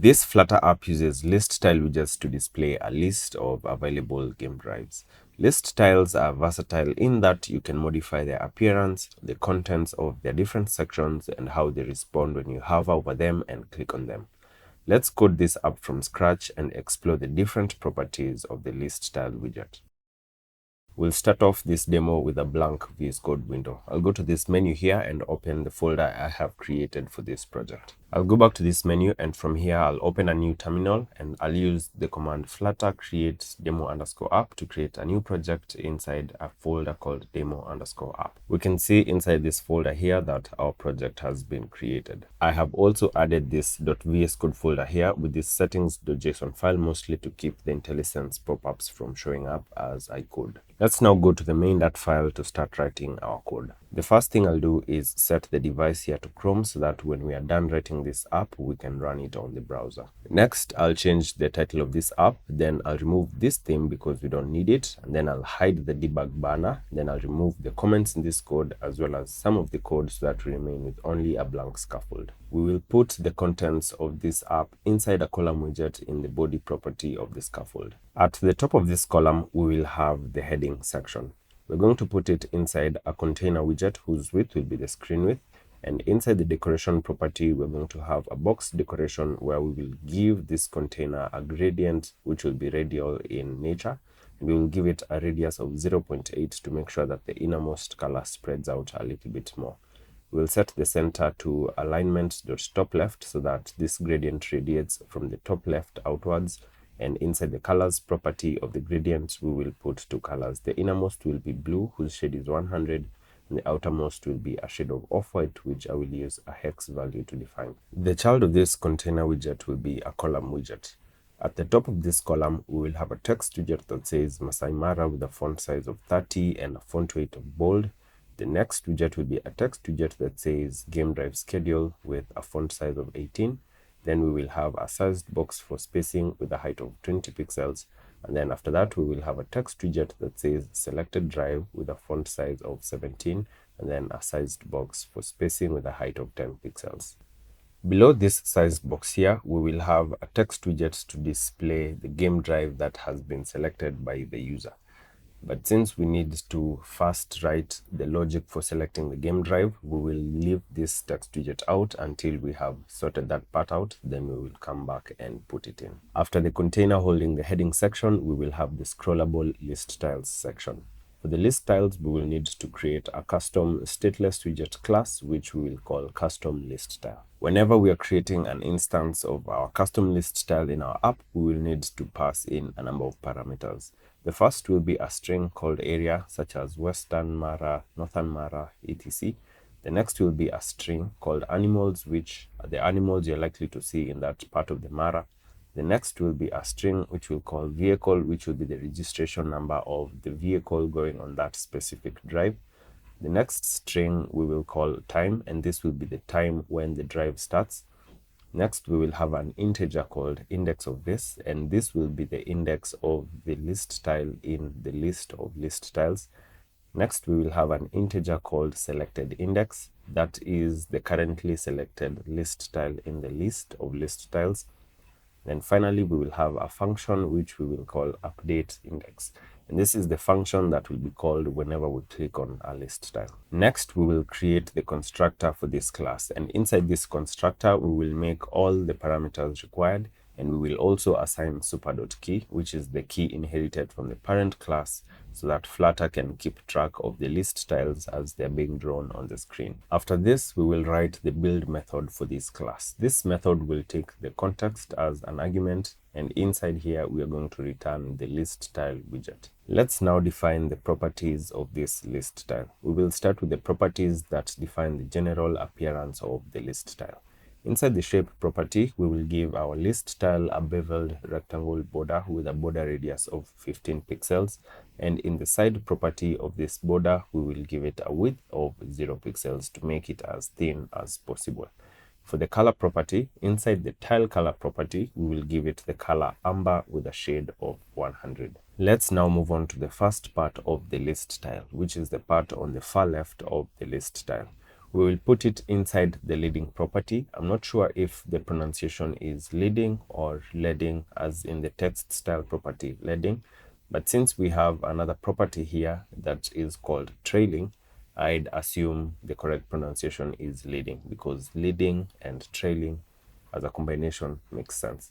This Flutter app uses ListTile widgets to display a list of available game drives. List tiles are versatile in that you can modify their appearance, the contents of their different sections, and how they respond when you hover over them and click on them. Let's code this app from scratch and explore the different properties of the ListTile widget. We'll start off this demo with a blank VS Code window. I'll go to this menu here and open the folder I have created for this project. I'll go back to this menu, and from here I'll open a new terminal, and I'll use the command flutter create demo_app to create a new project inside a folder called demo_app. We can see inside this folder here that our project has been created. I have also added this .vs code folder here with this settings.json file, mostly to keep the IntelliSense pop-ups from showing up as I code. Let's now go to the main.dat file to start writing our code. The first thing I'll do is set the device here to Chrome so that when we are done writing this app, we can run it on the browser. Next, I'll change the title of this app. Then I'll remove this theme because we don't need it. And then I'll hide the debug banner. Then I'll remove the comments in this code as well as some of the code so that we remain with only a blank scaffold. We will put the contents of this app inside a column widget in the body property of the scaffold. At the top of this column, we will have the heading section. We're going to put it inside a container widget whose width will be the screen width. And inside the decoration property, we're going to have a box decoration where we will give this container a gradient which will be radial in nature. And we will give it a radius of 0.8 to make sure that the innermost color spreads out a little bit more. We'll set the center to alignment.top left so that this gradient radiates from the top left outwards. And inside the colors property of the gradient, we will put two colors. The innermost will be blue, whose shade is 100, and the outermost will be a shade of off-white, which I will use a hex value to define. The child of this container widget will be a column widget. At the top of this column, we will have a text widget that says Masai Mara with a font size of 30 and a font weight of bold. The next widget will be a text widget that says Game Drive Schedule with a font size of 18. Then we will have a sized box for spacing with a height of 20 pixels. And then after that, we will have a text widget that says selected drive with a font size of 17. And then a sized box for spacing with a height of 10 pixels. Below this sized box here, we will have a text widget to display the game drive that has been selected by the user. But since we need to first write the logic for selecting the game drive, we will leave this text widget out until we have sorted that part out. Then we will come back and put it in. After the container holding the heading section, we will have the scrollable list tiles section. For the list tiles, we will need to create a custom stateless widget class, which we will call custom list tile. Whenever we are creating an instance of our custom list tile in our app, we will need to pass in a number of parameters. The first will be a string called area, such as Western Mara, Northern Mara, etc. The next will be a string called animals, which are the animals you're likely to see in that part of the Mara. The next will be a string which we'll call vehicle, which will be the registration number of the vehicle going on that specific drive. The next string we will call time, and this will be the time when the drive starts. Next, we will have an integer called index of this, and this will be the index of the list tile in the list of list tiles. Next, we will have an integer called selected index. That is the currently selected list tile in the list of list tiles. Then finally, we will have a function which we will call update index. And this is the function that will be called whenever we click on a list tile. Next, we will create the constructor for this class. And inside this constructor, we will make all the parameters required. And we will also assign super.key, which is the key inherited from the parent class, so that Flutter can keep track of the list tiles as they're being drawn on the screen. After this, we will write the build method for this class. This method will take the context as an argument, and inside here, we are going to return the list tile widget. Let's now define the properties of this list tile. We will start with the properties that define the general appearance of the list tile. Inside the shape property, we will give our list tile a beveled rectangle border with a border radius of 15 pixels. And in the side property of this border, we will give it a width of 0 pixels to make it as thin as possible. For the color property, inside the tile color property, we will give it the color amber with a shade of 100. Let's now move on to the first part of the list tile, which is the part on the far left of the list tile. We will put it inside the leading property. I'm not sure if the pronunciation is leading or leading, as in the text style property leading, but since we have another property here that is called trailing, I'd assume the correct pronunciation is leading, because leading and trailing as a combination makes sense.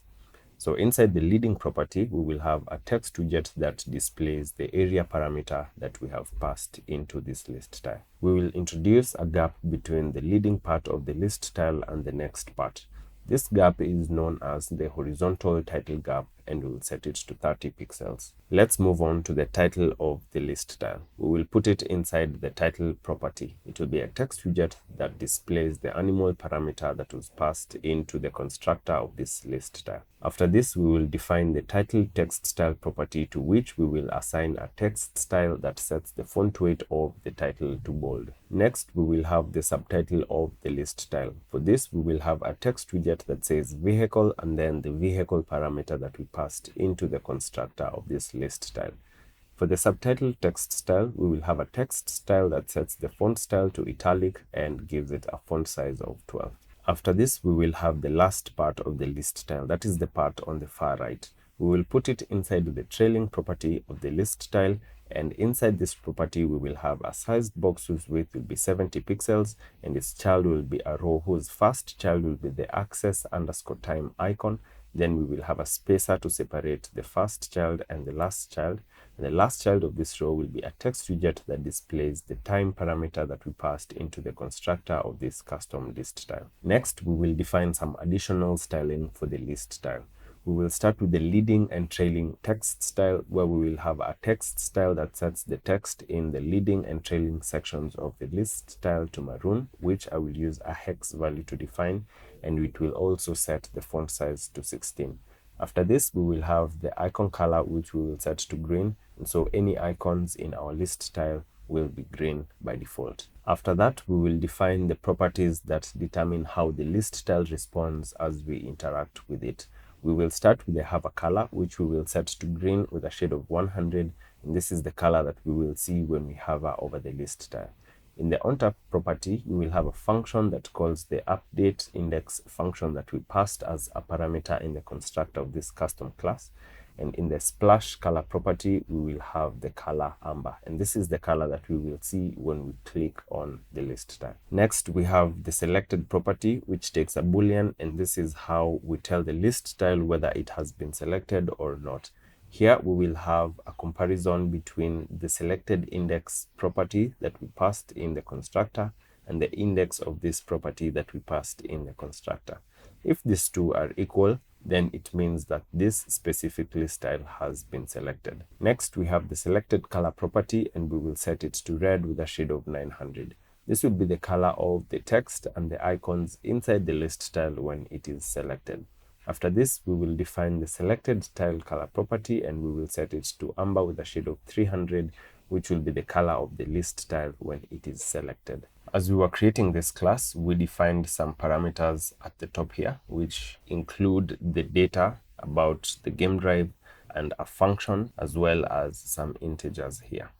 So inside the leading property, we will have a text widget that displays the area parameter that we have passed into this list tile. We will introduce a gap between the leading part of the list tile and the next part. This gap is known as the horizontal title gap, and we'll set it to 30 pixels. Let's move on to the title of the list tile. We will put it inside the title property. It will be a text widget that displays the animal parameter that was passed into the constructor of this list tile. After this, we will define the title text style property, to which we will assign a text style that sets the font weight of the title to bold. Next, we will have the subtitle of the list tile. For this, we will have a text widget that says vehicle and then the vehicle parameter that we passed into the constructor of this list tile. For the subtitle text style, we will have a text style that sets the font style to italic and gives it a font size of 12. After this, we will have the last part of the list tile, that is the part on the far right. We will put it inside the trailing property of the list tile, and inside this property we will have a sized box whose width will be 70 pixels, and its child will be a row whose first child will be the access_time icon. Then we will have a spacer to separate the first child and the last child. And the last child of this row will be a text widget that displays the time parameter that we passed into the constructor of this custom list tile. Next, we will define some additional styling for the list tile. We will start with the leading and trailing text style, where we will have a text style that sets the text in the leading and trailing sections of the list tile to maroon, which I will use a hex value to define, and it will also set the font size to 16. After this, we will have the icon color, which we will set to green, and so any icons in our list tile will be green by default. After that, we will define the properties that determine how the list tile responds as we interact with it. We will start with the hover color, which we will set to green with a shade of 100, and this is the color that we will see when we hover over the list tile. In the onTap property, we will have a function that calls the update index function that we passed as a parameter in the constructor of this custom class. And in the splash color property, we will have the color amber, and this is the color that we will see when we click on the list tile. Next, we have the selected property, which takes a boolean, and this is how we tell the list tile whether it has been selected or not. Here we will have a comparison between the selected index property that we passed in the constructor and the index of this property that we passed in the constructor. If these two are equal, then it means that this specific list tile has been selected. Next, we have the selected color property, and we will set it to red with a shade of 900. This will be the color of the text and the icons inside the list tile when it is selected. After this, we will define the selected tile color property, and we will set it to amber with a shade of 300, which will be the color of the list tile when it is selected. As we were creating this class, we defined some parameters at the top here, which include the data about the game drive and a function, as well as some integers here.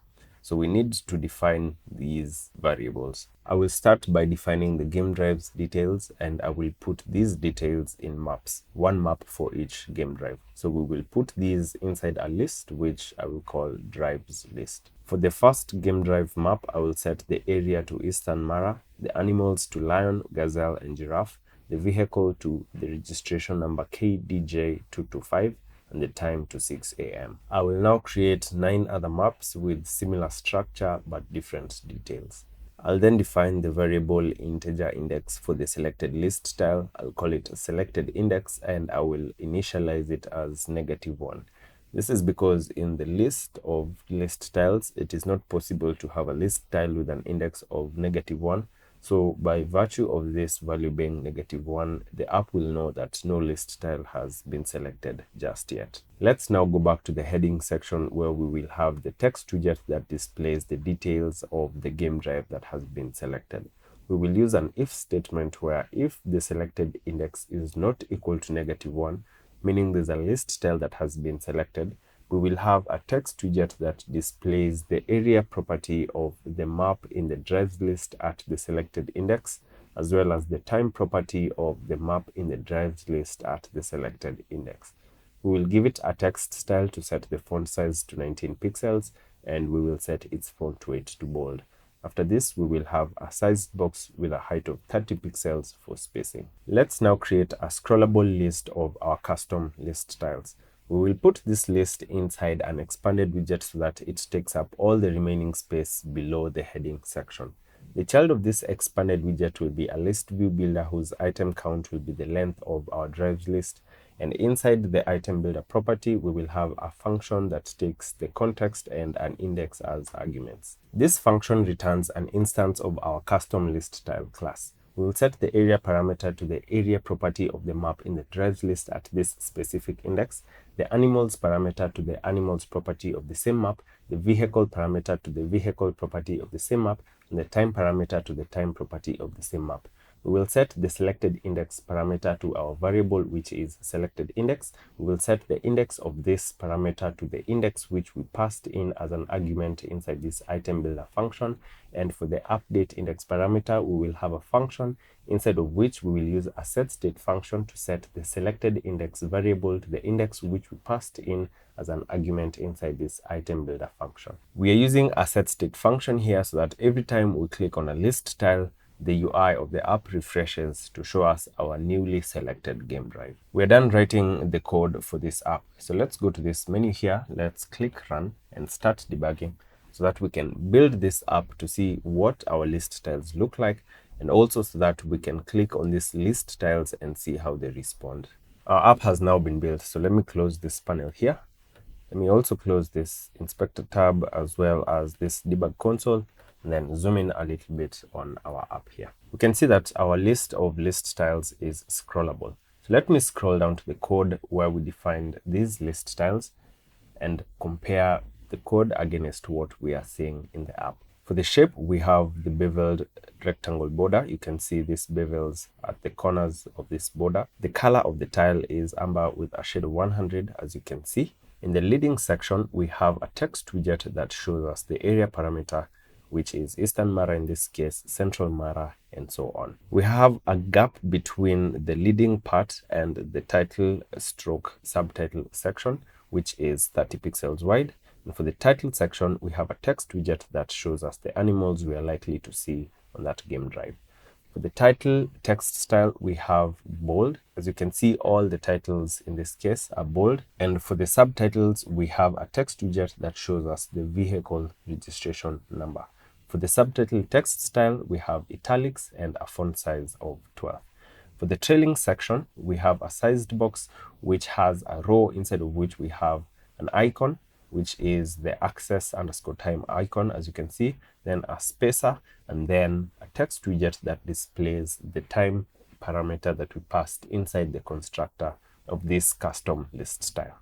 So we need to define these variables. I will start by defining the game drive's details, and I will put these details in maps, one map for each game drive. So we will put these inside a list, which I will call drives list. For the first game drive map, I will set the area to Eastern Mara, the animals to lion, gazelle, and giraffe, the vehicle to the registration number KDJ225, and the time to 6 a.m. I will now create 9 other maps with similar structure but different details. I'll then define the variable integer index for the selected list tile. I'll call it a selected index, and I will initialize it as -1. This is because in the list of list tiles, it is not possible to have a list tile with an index of -1. So by virtue of this value being -1, the app will know that no list tile has been selected just yet. Let's now go back to the heading section, where we will have the text widget that displays the details of the game drive that has been selected. We will use an if statement where if the selected index is not equal to -1, meaning there's a list tile that has been selected, we will have a text widget that displays the area property of the map in the drives list at the selected index, as well as the time property of the map in the drives list at the selected index. We will give it a text style to set the font size to 19 pixels, and we will set its font weight to bold. After this, we will have a sized box with a height of 30 pixels for spacing. Let's now create a scrollable list of our custom list styles. We will put this list inside an expanded widget so that it takes up all the remaining space below the heading section. The child of this expanded widget will be a list view builder whose item count will be the length of our drives list. And inside the item builder property, we will have a function that takes the context and an index as arguments. This function returns an instance of our custom list style class. We will set the area parameter to the area property of the map in the drives list at this specific index, the animals parameter to the animals property of the same map, the vehicle parameter to the vehicle property of the same map, and the time parameter to the time property of the same map. We will set the selected index parameter to our variable, which is selected index. We will set the index of this parameter to the index which we passed in as an argument inside this item builder function. And for the update index parameter, we will have a function inside of which we will use a setState function to set the selected index variable to the index which we passed in as an argument inside this item builder function. We are using a setState function here so that every time we click on a list tile, the UI of the app refreshes to show us our newly selected game drive. We're done writing the code for this app. So let's go to this menu here. Let's click run and start debugging so that we can build this app to see what our list tiles look like, and also so that we can click on these list tiles and see how they respond. Our app has now been built. So let me close this panel here. Let me also close this inspector tab as well as this debug console, and then zoom in a little bit on our app here. We can see that our list of list styles is scrollable. So let me scroll down to the code where we defined these list styles and compare the code against what we are seeing in the app. For the shape, we have the beveled rectangle border. You can see these bevels at the corners of this border. The color of the tile is amber with a shade of 100, as you can see. In the leading section, we have a text widget that shows us the area parameter, which is Eastern Mara in this case, Central Mara, and so on. We have a gap between the leading part and the title stroke subtitle section, which is 30 pixels wide. And for the title section, we have a text widget that shows us the animals we are likely to see on that game drive. For the title text style, we have bold. As you can see, all the titles in this case are bold. And for the subtitles, we have a text widget that shows us the vehicle registration number. For the subtitle text style, we have italics and a font size of 12. For the trailing section, we have a sized box which has a row inside of which we have an icon, which is the access_time icon, as you can see, then a spacer, and then a text widget that displays the time parameter that we passed inside the constructor of this custom list style.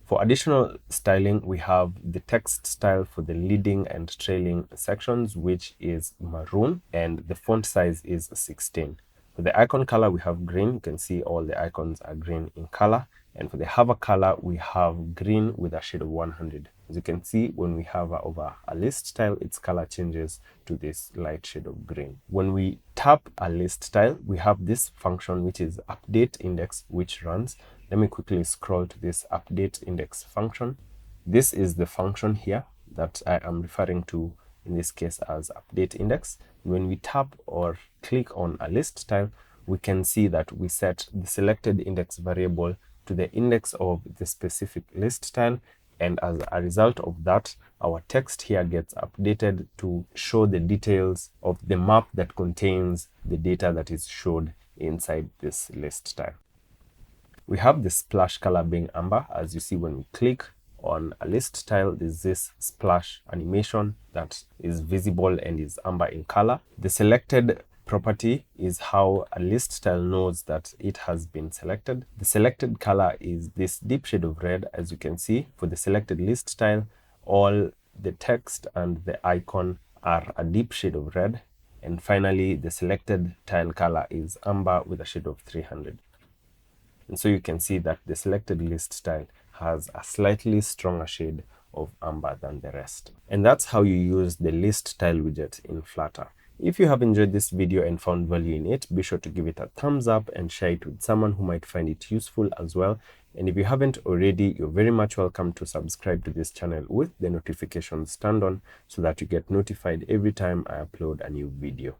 For additional styling, we have the text style for the leading and trailing sections, which is maroon, and the font size is 16. For the icon color, we have green. You can see all the icons are green in color. And for the hover color, we have green with a shade of 100. As you can see, when we hover over a list tile, its color changes to this light shade of green. When we tap a list tile, we have this function, which is update index, which runs. Let me quickly scroll to this update index function. This is the function here that I am referring to in this case as update index. When we tap or click on a list tile, we can see that we set the selected index variable to the index of the specific list tile, and as a result of that, our text here gets updated to show the details of the map that contains the data that is showed inside this list tile. We have the splash color being amber. As you see, when we click on a list tile, there's this splash animation that is visible and is amber in color. The selected property is how a list tile knows that it has been selected. The selected color is this deep shade of red. As you can see, for the selected list tile, all the text and the icon are a deep shade of red. And finally, the selected tile color is amber with a shade of 300. And so you can see that the selected list tile has a slightly stronger shade of amber than the rest. And that's how you use the ListTile widget in Flutter. If you have enjoyed this video and found value in it, be sure to give it a thumbs up and share it with someone who might find it useful as well. And if you haven't already, you're very much welcome to subscribe to this channel with the notifications turned on so that you get notified every time I upload a new video.